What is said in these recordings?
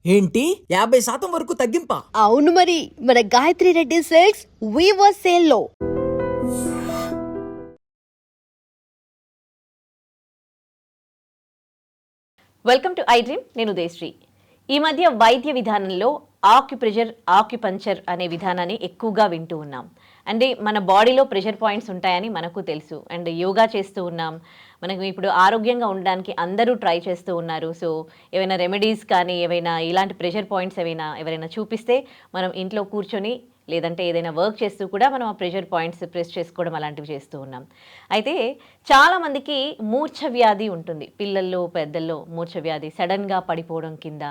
ఏంటి 50% వరకు తగ్గింపా? అవును మరి, మన Gayatri Reddy silks weaver sale లో. Welcome to I dream. నేను ఉదయశ్రీ. ఈ మధ్య వైద్య విధానంలో ఆక్యుప్రెషర్, ఆక్యుపంచర్ అనే విధానాన్ని ఎక్కువగా వింటూ ఉన్నాం. అంటే మన బాడీలో ప్రెషర్ పాయింట్స్ ఉంటాయని మనకు తెలుసు. అండ్ యోగా చేస్తూ ఉన్నాం. మనకు ఇప్పుడు ఆరోగ్యంగా ఉండడానికి అందరూ ట్రై చేస్తూ ఉన్నారు. సో ఏవైనా రెమెడీస్ కానీ ఏవైనా ఇలాంటి ప్రెషర్ పాయింట్స్ ఎవరైనా చూపిస్తే మనం ఇంట్లో కూర్చొని లేదంటే ఏదైనా వర్క్ చేస్తూ కూడా మనం ఆ ప్రెషర్ పాయింట్స్ ప్రెస్ చేసుకోవడం అలాంటివి చేస్తూ ఉన్నాం. అయితే చాలామందికి మూర్ఛ వ్యాధి ఉంటుంది. పిల్లల్లో పెద్దల్లో మూర్ఛ వ్యాధి, సడన్గా పడిపోవడం, కింద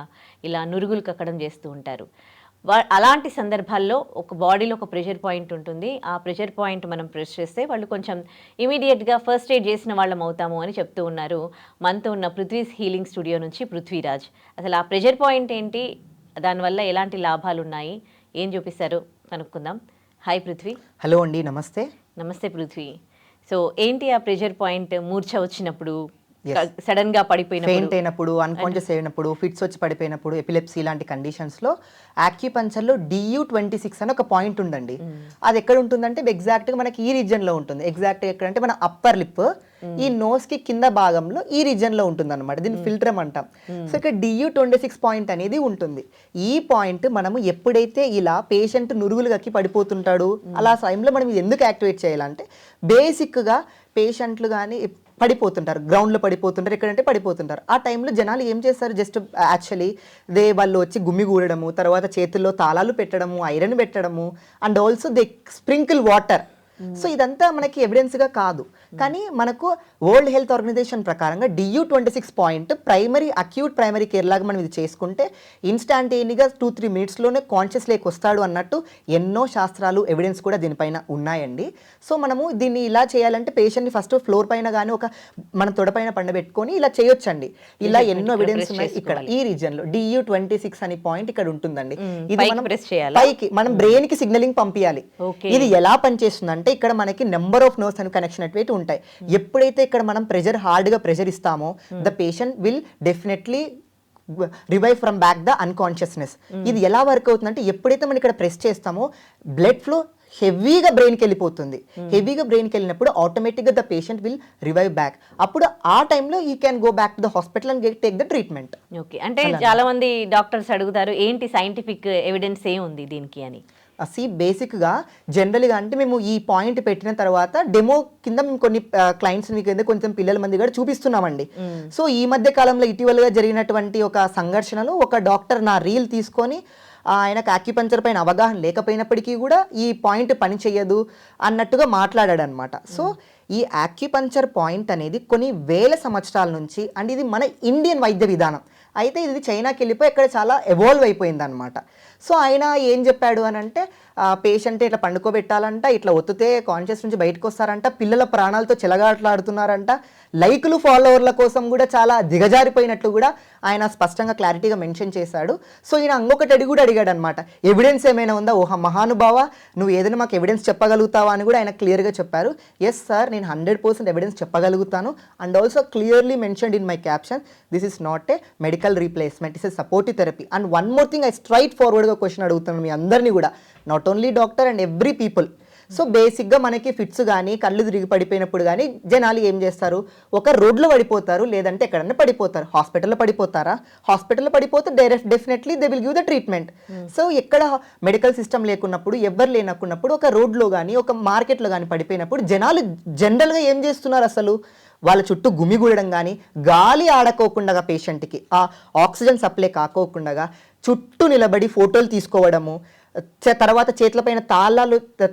ఇలా నురుగులు కక్కడం చేస్తూ ఉంటారు. అలాంటి సందర్భాల్లో ఒక బాడీలో ఒక ప్రెషర్ పాయింట్ ఉంటుంది. ఆ ప్రెషర్ పాయింట్ మనం ప్రెస్ చేస్తే వాళ్ళు కొంచెం ఇమీడియట్గా ఫస్ట్ ఎయిడ్ చేసిన వాళ్ళం అవుతాము అని చెప్తూ ఉన్నారు. మనతో ఉన్న పృథ్వీస్ హీలింగ్ స్టూడియో నుంచి పృథ్వీరాజ్. అసలు ఆ ప్రెషర్ పాయింట్ ఏంటి, దానివల్ల ఎలాంటి లాభాలు ఉన్నాయి, ఏం చూపిస్తారు కనుక్కుందాం. హాయ్ పృథ్వీ. హలో అండి, నమస్తే. నమస్తే పృథ్వీ. సో ఏంటి ఆ ప్రెషర్ పాయింట్? మూర్ఛ వచ్చినప్పుడు, సడన్ గా పడిపోయినప్పుడు, ఫెయింట్ అయినప్పుడు, అన్కాన్షియస్ అయినప్పుడు, ఫిట్స్ వచ్చి పడిపోయినప్పుడు, ఎపిలెప్సీ ఇలాంటి కండిషన్స్ లో యాక్యుపంచర్లో DU26 అని ఒక పాయింట్ ఉందండి. అది ఎక్కడ ఉంటుందంటే ఎగ్జాక్ట్ గా మనకి ఈ రీజన్ లో ఉంటుంది. ఎగ్జాక్ట్ గా ఎక్కడంటే మన అప్పర్ లిప్, ఈ నోస్ కి కింద భాగంలో ఈ రీజన్ లో ఉంటుంది అనమాట. దీన్ని ఫిల్టరమ్ అంటాం. సో ఇక్కడ DU26 పాయింట్ అనేది ఉంటుంది. ఈ పాయింట్ మనము ఎప్పుడైతే ఇలా పేషెంట్ నురుగులు కక్కి పడిపోతుంటాడు, అలా టైంలో మనం ఇది ఎందుకు యాక్టివేట్ చేయాలంటే బేసిక్ గా పేషెంట్లు కానీ పడిపోతుంటారు, గ్రౌండ్లో పడిపోతుంటారు, ఎక్కడంటే పడిపోతుంటారు. ఆ టైంలో జనాలు ఏం చేస్తారు, జస్ట్ యాక్చువల్లీ వాళ్ళు వచ్చి గుమ్మిగూడము, తర్వాత చేతుల్లో తాళాలు పెట్టడము, ఐరన్ పెట్టడము, and also they sprinkle water. So ఇదంతా మనకి ఎవిడెన్స్గా కాదు. కానీ మనకు వరల్డ్ హెల్త్ ఆర్గనైజేషన్ ప్రకారంగా DU26 point acute primary care లాగా మనం ఇది చేసుకుంటే ఇన్స్టాంటేనియస్గా 2-3 మినిట్స్లోనే కాన్షియస్ లేక వస్తాడు అన్నట్టు ఎన్నో శాస్త్రాలు, ఎవిడెన్స్ కూడా దీనిపైన ఉన్నాయండి. సో మనము దీన్ని ఇలా చేయాలంటే పేషెంట్ని ఫస్ట్ ఫ్లోర్ పైన కానీ ఒక మన తొడపైన పండబెట్టుకొని ఇలా చేయొచ్చండి. ఇలా ఎన్నో ఎవిడెన్స్ ఉన్నాయి. ఇక్కడ ఈ రీజన్లో DU26 అనే పాయింట్ ఇక్కడ ఉంటుందండి. ఇది మనం పైకి మనం బ్రెయిన్ కి సిగ్నలింగ్ పంపించాలి. ఇది ఎలా పనిచేస్తుందంటే ఇక్కడ మనకి number of nerves and connection అటువంటి ఉంటాయి. ఎప్పుడైతే ఇక్కడ మనం హార్డ్గా ప్రెషర్ ఇస్తామో the patient will definitely revive from back the unconsciousness. ఇది ఎలా వర్క్ అవుతుందంటే ఎప్పుడైతే మనం ఇక్కడ ప్రెస్ చేస్తామో బ్లడ్ ఫ్లో హెవీగా బ్రెయిన్కి వెళ్ళిపోతుంది. హెవీగా బ్రెయిన్కి వెళ్ళినప్పుడు ఆటోమేటిక్గా the patient will revive back. అప్పుడు ఆ టైంలో you can go back to the hospital and take the treatment. Okay, అంటే చాలా మంది డాక్టర్స్ అడుగుతారు ఏంటి సైంటిఫిక్ ఎవిడెన్స్ ఏముంది దీనికి అని. బేసిక్గా జనరల్గా అంటే మేము ఈ పాయింట్ పెట్టిన తర్వాత డెమో కింద మేము కొన్ని క్లయింట్స్ మీకు కొంచెం పిల్లల మంది కూడా చూపిస్తున్నామండి. సో ఈ మధ్య కాలంలో ఇటీవలగా జరిగినటువంటి ఒక సంఘర్షణలో ఒక డాక్టర్ నా రీల్ తీసుకొని ఆయనకు యాక్యుపంచర్ పైన అవగాహన లేకపోయినప్పటికీ కూడా ఈ పాయింట్ పని చేయదు అన్నట్టుగా మాట్లాడాడు అనమాట. సో ఈ యాక్యుపంచర్ పాయింట్ అనేది కొన్ని వేల సంవత్సరాల నుంచి, అండ్ ఇది మన ఇండియన్ వైద్య విధానం అయితే ఇది చైనాకి వెళ్ళిపోయి ఇక్కడ చాలా ఎవాల్వ్ అయిపోయింది అనమాట. సో ఆయన ఏం చెప్పాడు అని అంటే పేషెంట్ ఇట్లా పండుకోబెట్టాలంట, ఇట్లా ఒత్తితే కాన్షియస్ నుంచి బయటకు వస్తారంట, పిల్లల ప్రాణాలతో చెలగాట్లాడుతున్నారంట, లైకులు ఫాలోవర్ల కోసం కూడా చాలా దిగజారిపోయినట్లు కూడా ఆయన స్పష్టంగా క్లారిటీగా మెన్షన్ చేశాడు. సో ఈయన ఇంకొకటి అడిగాడు అనమాట, ఎవిడెన్స్ ఏమైనా ఉందా, ఓహా మహానుభావ నువ్వు ఏదైనా మాకు ఎవిడెన్స్ చెప్పగలుగుతావా అని కూడా ఆయన క్లియర్గా చెప్పారు. ఎస్ సార్, నేను 100% ఎవిడెన్స్ చెప్పగలుగుతాను. And also clearly mentioned in my caption, this is not a medical replacement, is a supportive therapy. And one more thing, I straight ఫార్వర్డ్గా క్వశ్చన్ అడుగుతాను మీ అందరినీ కూడా, not only doctor and every people. So బేసిక్గా మనకి fits కానీ కళ్ళు తిరిగి పడిపోయినప్పుడు కానీ జనాలు ఏం చేస్తారు, ఒక రోడ్లో పడిపోతారు, లేదంటే ఎక్కడన్నా పడిపోతారు. హాస్పిటల్లో పడిపోతారా? హాస్పిటల్లో పడిపోతే definitely they will give the treatment. So ఎక్కడ మెడికల్ సిస్టమ్ లేకున్నప్పుడు, ఎవ్వరు లేనకున్నప్పుడు, ఒక రోడ్లో కానీ ఒక మార్కెట్లో కానీ పడిపోయినప్పుడు జనాలు జనరల్గా ఏం చేస్తున్నారు, అసలు వాళ్ళ చుట్టూ గుమిగూడడం కానీ, గాలి ఆడకోకుండా పేషెంట్కి ఆ ఆక్సిజన్ సప్లై కాకోకుండా చుట్టూ నిలబడి ఫోటోలు తీసుకోవడము, తర్వాత చేతులపైన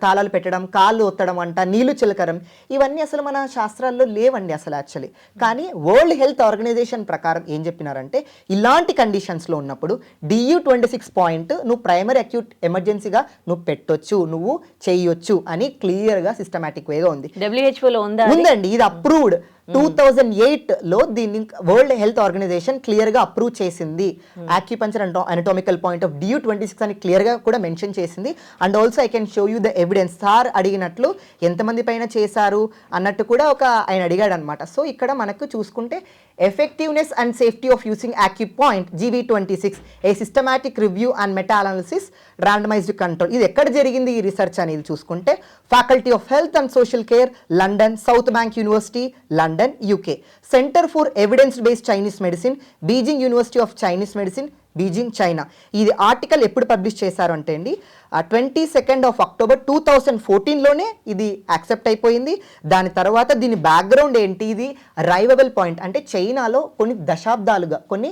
తాళాలు పెట్టడం, కాళ్ళు ఒత్తడం అంట, నీళ్లు చిలకరం, ఇవన్నీ అసలు మన శాస్త్రాల్లో లేవండి అసలు యాక్చువల్లీ. కానీ వరల్డ్ హెల్త్ ఆర్గనైజేషన్ ప్రకారం ఏం చెప్పినారంటే ఇలాంటి కండిషన్స్లో ఉన్నప్పుడు DU26 పాయింట్ నువ్వు ప్రైమరీ అక్యూట్ ఎమర్జెన్సీగా నువ్వు పెట్టొచ్చు, నువ్వు చేయొచ్చు అని క్లియర్గా సిస్టమాటిక్ వేగా ఉంది. WHO ఉందండి, ఇది అప్రూవ్డ్. 2008లో దీన్ని వరల్డ్ హెల్త్ ఆర్గనైజేషన్ క్లియర్గా అప్రూవ్ చేసింది. Acupuncture anatomical point of DU26 అని క్లియర్గా కూడా మెన్షన్ చేసింది. And also I can show you the evidence. Sir అడిగినట్లు ఎంతమంది పైన చేశారు అన్నట్టు కూడా ఆయన అడిగాడు అనమాట. సో ఇక్కడ మనకు చూసుకుంటే effectiveness and safety of using AcuPoint GV26, a systematic review and meta-analysis randomized control. ఇది ఎక్కడ జరిగింది ఈ రీసెర్చ్ అనేది చూసుకుంటే faculty of health and social care London, south bank university London UK, centre for evidence based Chinese medicine, Beijing university of Chinese medicine, Beijing China. ఇది article ఎప్పుడు publish చేశారు అంటే అండి 22 October 2014లోనే ఇది యాక్సెప్ట్ అయిపోయింది. దాని తర్వాత దీని బ్యాక్గ్రౌండ్ ఏంటి, ఇది రైవబుల్ పాయింట్ అంటే చైనాలో కొన్ని దశాబ్దాలుగా కొన్ని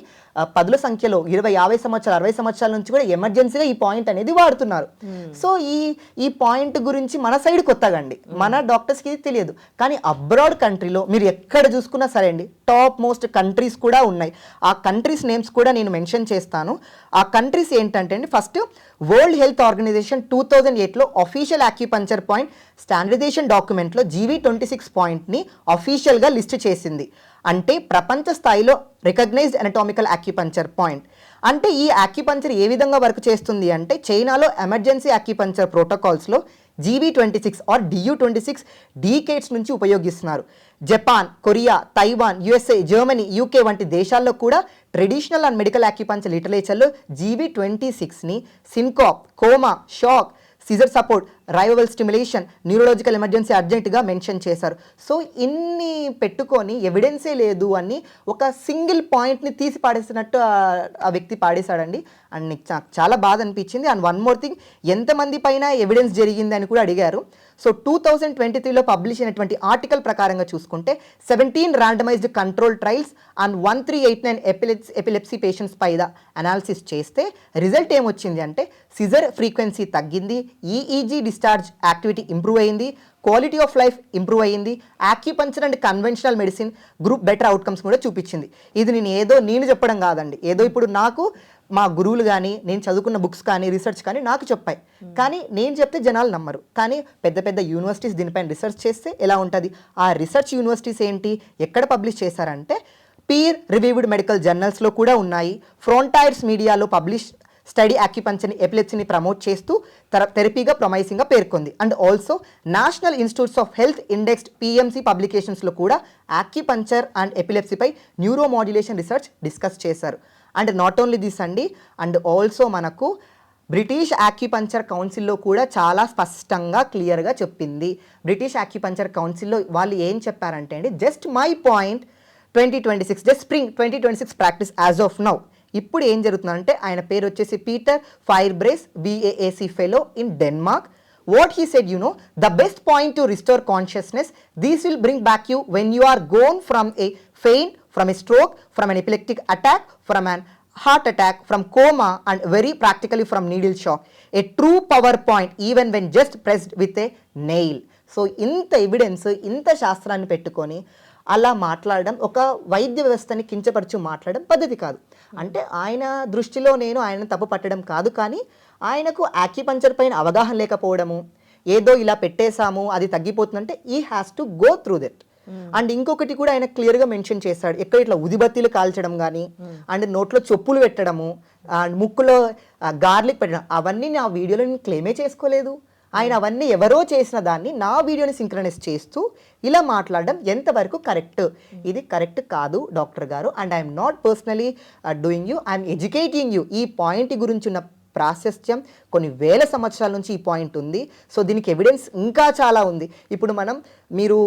పదుల సంఖ్యలో 20-50 సంవత్సరాలు 60 సంవత్సరాల నుంచి కూడా ఎమర్జెన్సీగా ఈ పాయింట్ అనేది వాడుతున్నారు. సో ఈ పాయింట్ గురించి మన సైడ్ కొత్తగా అండి, మన డాక్టర్స్కి ఇది తెలియదు. కానీ అబ్రాడ్ కంట్రీలో మీరు ఎక్కడ చూసుకున్నా సరే అండి టాప్ మోస్ట్ కంట్రీస్ కూడా ఉన్నాయి. ఆ కంట్రీస్ నేమ్స్ కూడా నేను మెన్షన్ చేస్తాను. ఆ కంట్రీస్ ఏంటంటే అండి, ఫస్ట్ వరల్డ్ హెల్త్ ఆర్గనైజేషన్ 2008లో అఫీషియల్ ఆక్యుపంచర్ పాయింట్ స్టాండర్డైజేషన్ డాక్యుమెంట్లో GV26 పాయింట్ని అఫీషియల్గా లిస్ట్ చేసింది. అంటే ప్రపంచ స్థాయిలో రికగ్నైజ్డ్ అనటామికల్ ఆక్యుపంచర్ పాయింట్. అంటే ఈ ఆక్యుపంచర్ ఏ విధంగా వర్క్ చేస్తుంది అంటే చైనాలో ఎమర్జెన్సీ ఆక్యుపంచర్ ప్రోటోకాల్స్లో GV26 ఆర్ DU26 డీకేడ్స్ నుంచి ఉపయోగిస్తున్నారు. Japan, Korea, Taiwan, USA, Germany, UK వంటి దేశాల్లో కూడా ట్రెడిషనల్ అండ్ మెడికల్ ఆక్యుపంచర్ లిటరేచర్లో GV26ని syncope, coma, shock, seizure support, revival stimulation, neurological emergency అర్జెంట్గా మెన్షన్ చేశారు. సో ఇన్ని పెట్టుకొని ఎవిడెన్సే లేదు అని ఒక సింగిల్ పాయింట్ని తీసి పాడేసినట్టు ఆ వ్యక్తి పాడేశాడండి. అండ్ నీకు చాలా బాధ అనిపించింది. అండ్ వన్ మోర్ థింగ్, ఎంతమంది పైన ఎవిడెన్స్ జరిగింది అని కూడా అడిగారు. సో 2023లో పబ్లిష్ అయినటువంటి ఆర్టికల్ ప్రకారంగా చూసుకుంటే 17 randomised control trials and 1389 epilepsy patients పైన అనాలిసిస్ చేస్తే రిజల్ట్ ఏమొచ్చింది అంటే సిజర్ ఫ్రీక్వెన్సీ తగ్గింది, EEG డిశ్చార్జ్ యాక్టివిటీ ఇంప్రూవ్ అయింది, క్వాలిటీ ఆఫ్ లైఫ్ ఇంప్రూవ్ అయ్యింది, acupuncture and conventional medicine group better outcomes కూడా చూపించింది. ఇది నేను చెప్పడం కాదండి, ఏదో ఇప్పుడు నాకు మా గురువులు కానీ నేను చదువుకున్న బుక్స్ కానీ రీసెర్చ్ కానీ నాకు చెప్పాయి. కానీ నేను చెప్తే జనాలు నమ్మరు. కానీ పెద్ద పెద్ద యూనివర్సిటీస్ దీనిపైన రీసెర్చ్ చేస్తే ఎలా ఉంటుంది, ఆ రీసెర్చ్ యూనివర్సిటీస్ ఏంటి, ఎక్కడ పబ్లిష్ చేశారంటే పీర్ రివ్యూడ్ మెడికల్ జర్నల్స్లో కూడా ఉన్నాయి. ఫ్రాంటైర్స్ మీడియాలో పబ్లిష్ స్టడీ ఆక్యుపంచర్ని ఎపిలెప్సీని ప్రమోట్ చేస్తూ థెరపీగా ప్రొమైసింగ్గా పేర్కొంది. And also national institutes of health indexed PMC పబ్లికేషన్స్లో కూడా ఆక్యుపంచర్ అండ్ ఎపిలెప్సీపై న్యూరోమాడ్యులేషన్ రీసెర్చ్ డిస్కస్ చేశారు. అండ్ నాట్ ఓన్లీ దిస్ అండి, అండ్ ఆల్సో మనకు బ్రిటిష్ ఆక్యుపంచర్ కౌన్సిల్లో కూడా చాలా స్పష్టంగా క్లియర్గా చెప్పింది. బ్రిటిష్ ఆక్యుపంచర్ కౌన్సిల్లో వాళ్ళు ఏం చెప్పారంటే అండి, just my point 2026 just spring 2026 practice as of now. ఇప్పుడు ఏం జరుగుతుందంటే ఆయన పేరు వచ్చేసి Peter Firebrace, BAAC fellow in Denmark. What he said, the best point to restore consciousness, this will bring back you when you are gone from a faint, from a stroke, from an epileptic attack, from an heart attack, from coma, and very practically from needle shock. A true power point even when just pressed with a nail. So ఇంత evidence, ఇంత శాస్త్రాన్ని పెట్టుకొని అలా మాట్లాడడం, ఒక వైద్య వ్యవస్థని కించపరచు మాట్లాడడం పద్ధతి కాదు. అంటే ఆయన దృష్టిలో నేను ఆయన తప్పు పట్టడం కాదు, కానీ ఆయనకు ఆక్యుపంచర్ పైన అవగాహన లేకపోవడము, ఏదో ఇలా పెట్టేశాము అది తగ్గిపోతుందంటే ఈ has to go through that. And ఇంకొకటి కూడా ఆయన క్లియర్గా మెన్షన్ చేశాడు, ఎక్కడ ఇట్లా ఉదిబత్తీలు కాల్చడం కానీ, అండ్ నోట్లో చెప్పులు పెట్టడము, అండ్ ముక్కులో గార్లిక్ పెట్టడం, అవన్నీ నా వీడియోలో నేను క్లెయిమే చేసుకోలేదు. ఆయన అవన్నీ ఎవరో చేసిన దాన్ని నా వీడియోని సింక్రనైజ్ చేస్తూ ఇలా మాట్లాడడం ఎంతవరకు కరెక్ట్? ఇది కరెక్ట్ కాదు డాక్టర్ గారు. And I'm not personally doing you, I'm educating you. ఈ పాయింట్ గురించి ఉన్న ప్రాశస్త్యం కొన్ని వేల సంవత్సరాల నుంచి ఈ పాయింట్ ఉంది. సో దీనికి ఎవిడెన్స్ ఇంకా చాలా ఉంది. ఇప్పుడు మీరు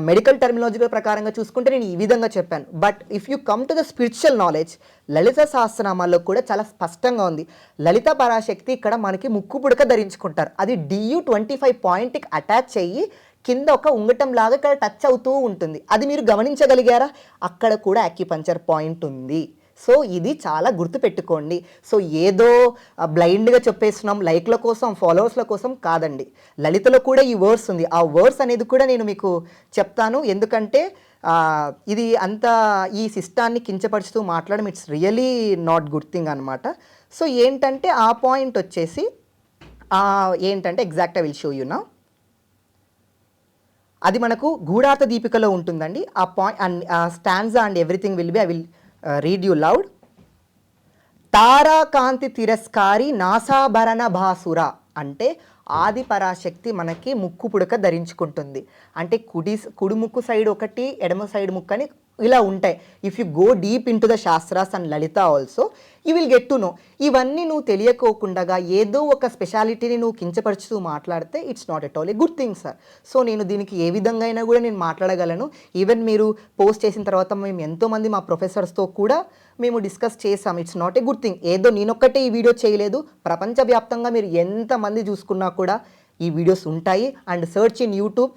మెడికల్ టర్మినాలజీ ప్రకారంగా చూసుకుంటే నేను ఈ విధంగా చెప్పాను. But if you come to the spiritual knowledge, Lalitha సహస్రనామాల్లో కూడా చాలా స్పష్టంగా ఉంది. లలిత పరాశక్తి ఇక్కడ మనకి ముక్కు పుడక ధరించుకుంటారు, అది DU25 పాయింట్కి అటాచ్ అయ్యి కింద ఒక ఉంగటం లాగా ఇక్కడ టచ్ అవుతూ ఉంటుంది. అది మీరు గమనించగలిగారా? అక్కడ కూడా ఆక్యుపంచర్ పాయింట్ ఉంది. సో ఇది చాలా గుర్తుపెట్టుకోండి. సో ఏదో బ్లైండ్గా చెప్పేస్తున్నాం లైక్ల కోసం, ఫాలోవర్స్ల కోసం కాదండి. లలితలో కూడా ఈ వర్డ్స్ ఉంది. ఆ వర్డ్స్ అనేది కూడా నేను మీకు చెప్తాను. ఎందుకంటే ఇది అంత ఈ సిస్టాన్ని కించపరుస్తూ మాట్లాడడం it's really not good thing అనమాట. సో ఏంటంటే ఆ పాయింట్ వచ్చేసి ఏంటంటే exact I will show you now. అది మనకు గూఢార్థ దీపికలో ఉంటుందండి. ఆ point and stanza and everything will be I will read you loud. తారాకాంతి తిరస్కారి నాసాభరణ భాసుర అంటే ఆది పరాశక్తి మనకి ముక్కు పుడక ధరించుకుంటుంది. అంటే కుడి ముక్కు సైడ్ ఒకటి, ఎడమ సైడ్ ముక్కు అని ఇలా ఉంటాయి. If you go deep in to the shastras and Lalitha also you will get to know. ఇవన్నీ నువ్వు తెలియకోకుండా ఏదో ఒక స్పెషాలిటీని నువ్వు కించపరుచుతూ మాట్లాడితే it's not at all a good thing sir. So నేను దీనికి ఏ విధంగా అయినా కూడా నేను మాట్లాడగలను. ఈవెన్ మీరు పోస్ట్ చేసిన తర్వాత మేము ఎంతోమంది మా ప్రొఫెసర్స్తో కూడా మేము డిస్కస్ చేసాం. It's not a good thing. ఏదో నేనొక్కటే ఈ వీడియో చేయలేదు, ప్రపంచవ్యాప్తంగా మీరు ఎంతమంది చూసుకున్నా కూడా ఈ వీడియోస్ ఉంటాయి. And search in YouTube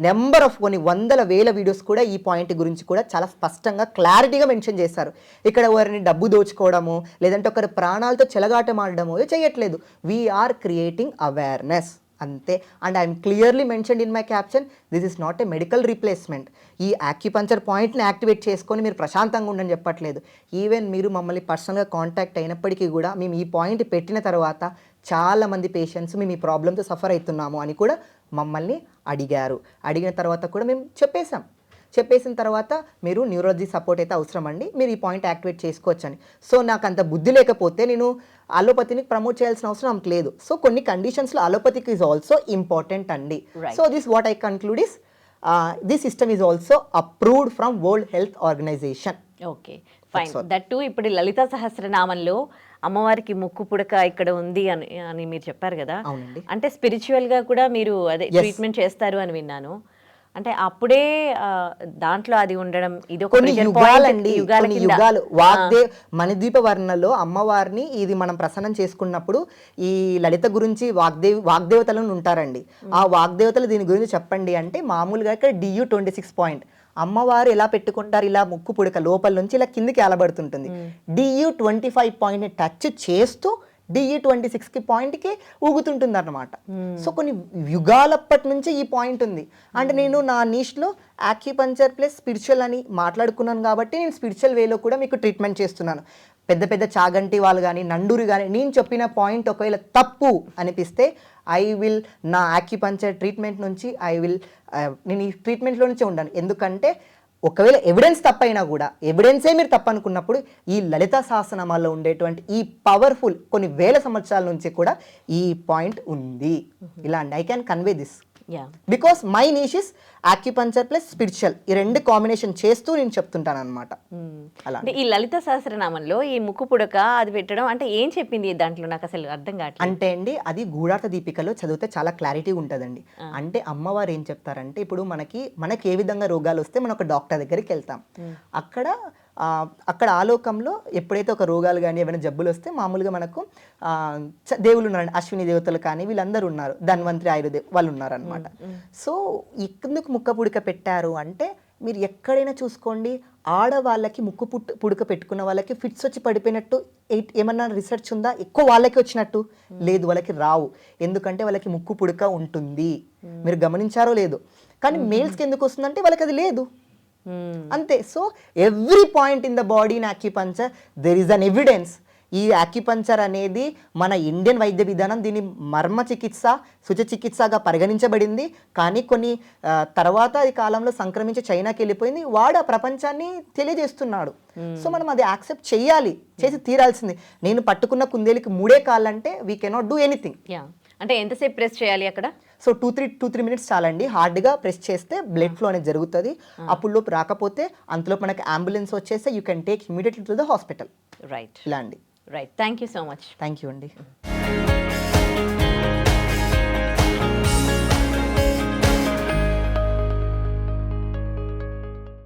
number of కొన్ని వందల వేల వీడియోస్ కూడా ఈ పాయింట్ గురించి కూడా చాలా స్పష్టంగా క్లారిటీగా మెన్షన్ చేశారు. ఇక్కడ వారిని డబ్బు దోచుకోవడము లేదంటే ఒకరి ప్రాణాలతో చెలగాటమాడడమో చేయట్లేదు. వీఆర్ క్రియేటింగ్ అవేర్నెస్ అంతే. And I'm clearly mentioned in my caption, this is not a medical replacement. ఈ యాక్యుపంచర్ పాయింట్ని యాక్టివేట్ చేసుకొని మీరు ప్రశాంతంగా ఉండని చెప్పట్లేదు. ఈవెన్ మీరు మమ్మల్ని పర్సనల్గా కాంటాక్ట్ అయినప్పటికీ కూడా మేము ఈ పాయింట్ పెట్టిన తర్వాత చాలామంది పేషెంట్స్ మేము ఈ ప్రాబ్లంతో సఫర్ అవుతున్నాము అని కూడా మమ్మల్ని అడిగారు. అడిగిన తర్వాత కూడా మేము చెప్పేసిన తర్వాత మీరు న్యూరాలజీ సపోర్ట్ అయితే అవసరం అండి, మీరు ఈ పాయింట్ యాక్టివేట్ చేసుకోవచ్చు అని. సో నాకు అంత బుద్ధి లేకపోతే నేను అలోపతిని ప్రమోట్ చేయాల్సిన అవసరం లేదు. సో కొన్ని కండిషన్స్లో అలోపతిక్ ఈజ్ ఆల్సో ఇంపార్టెంట్ అండి. So this what I conclude is this system is also approved from World health Organization. Okay fine. That ఇప్పుడు లలితా సహస్రనామంలో అమ్మవారికి ముక్కు పుడక ఇక్కడ ఉంది అని మీరు చెప్పారు కదా. అవునండి. అంటే స్పిరిచువల్ గా కూడా మీరు అదే ట్రీట్మెంట్ చేస్తారు అని విన్నాను. అంటే అప్పుడే దాంట్లో అది ఉండడం ఇది ఒక కొన్ని యుగాలు మణిద్వీప వర్ణలో అమ్మవారిని ఇది మనం ప్రసన్నం చేసుకున్నప్పుడు ఈ లలిత గురించి వాగ్దేవతలను ఉంటారండి. ఆ వాగ్దేవతలు దీని గురించి చెప్పండి అంటే మామూలుగా ఇక్కడ DU26 పాయింట్ అమ్మవారు ఎలా పెట్టుకుంటారు, ఇలా ముక్కు పుడక లోపల నుంచి ఇలా కిందికి ఏలబడుతుంటుంది. DU25 పాయింట్ని టచ్ చేస్తూ DU26 పాయింట్కి ఊగుతుంటుంది అన్నమాట. సో కొన్ని యుగాలప్పటి నుంచి ఈ పాయింట్ ఉంది. అండ్ నేను నా నీష్లో యాక్యుపంచర్ ప్లస్ స్పిరిచువల్ అని మాట్లాడుకున్నాను కాబట్టి నేను స్పిరిచువల్ వేలో కూడా మీకు ట్రీట్మెంట్ చేస్తున్నాను. పెద్ద పెద్ద చాగంటి వాళ్ళు కానీ నండూరి కానీ నేను చెప్పిన పాయింట్ ఒకవేళ తప్పు అనిపిస్తే ఐ విల్ నా యాక్యుపంచర్ ట్రీట్మెంట్ నుంచి నేను ఈ ట్రీట్మెంట్లో నుంచే ఉండాను. ఎందుకంటే ఒకవేళ ఎవిడెన్స్ తప్పైనా కూడా ఎవిడెన్సే మీరు తప్పనుకున్నప్పుడు ఈ లలితా సహస్రనామాల్లో ఉండేటువంటి ఈ పవర్ఫుల్ కొన్ని వేల సంవత్సరాల నుంచి కూడా ఈ పాయింట్ ఉంది. ఇలా అండి I can convey this because my niche is acupuncture plus spiritual. ఈ రెండు కాంబినేషన్ చేస్తూ నేను చెప్తుంటాను అనమాట. అలా ఈ లలిత సహస్రనామంలో ఈ ముక్కు పుడక అది పెట్టడం అంటే ఏం చెప్పింది దాంట్లో నాకు అసలు అర్థం కావట్లేదు. అంటే అండి అది గూఢార్థ దీపికలో చదివితే చాలా క్లారిటీ ఉంటుందండి. అంటే అమ్మవారు ఏం చెప్తారంటే ఇప్పుడు మనకి ఏ విధంగా రోగాలు వస్తే మనం ఒక డాక్టర్ దగ్గరికి వెళ్తాం. అక్కడ ఆలోకంలో ఎప్పుడైతే ఒక రోగాలు కానీ ఏమైనా జబ్బులు వస్తే మామూలుగా మనకు దేవుళ్ళు ఉన్నారండి, అశ్విని దేవతలు కానీ వీళ్ళందరూ ఉన్నారు, ధన్వంతరి ఆయుర్దేవ్ వాళ్ళు ఉన్నారనమాట. సో ఎందుకు ముక్క పుడక పెట్టారు అంటే మీరు ఎక్కడైనా చూసుకోండి ఆడవాళ్ళకి ముక్కు పుడక పెట్టుకున్న వాళ్ళకి ఫిట్స్ వచ్చి పడిపోయినట్టు ఏమన్నా రీసెర్చ్ ఉందా? ఎక్కువ వాళ్ళకి వచ్చినట్టు లేదు, వాళ్ళకి రావు. ఎందుకంటే వాళ్ళకి ముక్కు పుడక ఉంటుంది. మీరు గమనించారో లేదు, కానీ మేల్స్కి ఎందుకు వస్తుందంటే వాళ్ళకి అది లేదు అంతే. So every point in the body in acupuncture there is an evidence. ఈ యాక్యుపంచర్ అనేది మన ఇండియన్ వైద్య విధానం దీన్ని మర్మ చికిత్స శుచ చికిత్సగా పరిగణించబడింది. కానీ కొన్ని తర్వాత ఈ కాలంలో సంక్రమించి చైనాకి వెళ్ళిపోయింది. వాడు ఆ ప్రపంచాన్ని తెలియజేస్తున్నాడు. సో మనం అది యాక్సెప్ట్ చేసి తీరాల్సింది. నేను పట్టుకున్న కుందేలికి 3 కాళ్ళంటే వీ కెనాట్ డూ ఎనీథింగ్. అంటే ఎంతసేపు ప్రెస్ చేయాలి అక్కడ? సో 2-3 మినిట్స్ చాలండి. హార్డ్గా ప్రెస్ చేస్తే బ్లడ్ ఫ్లో అనేది జరుగుతుంది. అప్పుడు లోపు రాకపోతే అంతలో మనకి అంబులెన్స్ వచ్చేస్తే you can take immediately to the hospital. Right. ఇలా అండి. Right. Thank you so much. Thank you అండి.